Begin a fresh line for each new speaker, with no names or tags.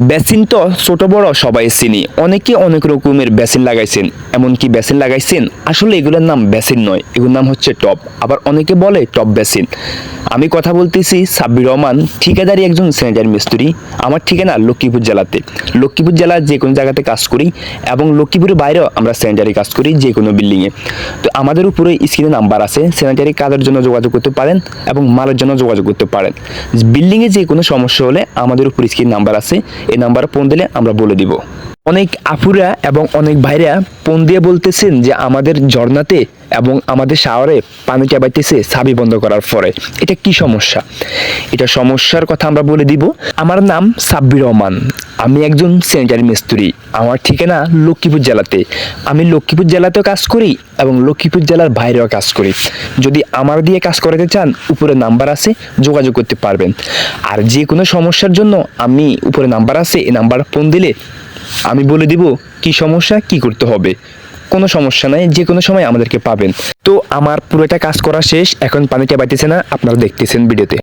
Basin তো ছোট বড় সবাই চিনি, অনেকে অনেক রকমের বেসিন লাগাইছেন। এমনকি বেসিন লাগাইছেন, আসলে এগুলোর নাম বেসিন নয়, এগুলোর নাম হচ্ছে টব। আবার অনেকে বলে টব বেসিন। আমি কথা বলতেছি সাব্বির রহমান, ঠিকাদারি একজন স্যানিটারি মিস্ত্রি। আমার ঠিকানা লক্ষ্মীপুর জেলাতে। লক্ষ্মীপুর জেলার যে কোনো জায়গাতে কাজ করি এবং লক্ষ্মীপুরের বাইরেও আমরা স্যানিটারি কাজ করি, যে কোনো বিল্ডিংয়ে। তো আমাদের উপরে স্ক্রিনে নাম্বার আছে, স্যানিটারি কাজের জন্য যোগাযোগ করতে পারেন এবং মালের জন্য যোগাযোগ করতে পারেন। বিল্ডিংয়ে যে কোনো সমস্যা হলে আমাদের উপর স্ক্রিন নাম্বার আছে, এই নাম্বারে ফোন দিলে আমরা বলে দিব। অনেক আপুরা এবং অনেক ভাইরা ফোন দিয়ে বলতেছেন যে আমাদের ঝর্ণাতে এবং আমাদের শাওয়ারে পানিটা বাইতেছে সাবি বন্ধ করার পরে। এটা কি সমস্যা? এটা সমস্যার কথা আমরা বলে দিব। আমার নাম সাব্বির রহমান, আমি একজন স্যানিটারি মিস্ত্রি। আমার ঠিকানা লক্ষ্মীপুর জেলাতে। আমি লক্ষ্মীপুর জেলাতেও কাজ করি এবং লক্ষ্মীপুর জেলার বাইরেও কাজ করি। যদি আমার দিয়ে কাজ করাতে চান, উপরে নাম্বার আছে, যোগাযোগ করতে পারবেন। আর যে কোনো সমস্যার জন্য আমি উপরে নাম্বার আছে, এই নাম্বার ফোন দিলে আমি বলে দিব কি সমস্যা, কি করতে হবে। কোনো সমস্যা নাই, যে কোনো সময় আমাদেরকে পাবেন। তো আমার পুরোটা কাজ করা শেষ, এখন পানিটা বাইতেছে না, আপনারা দেখতেছেন ভিডিওতে।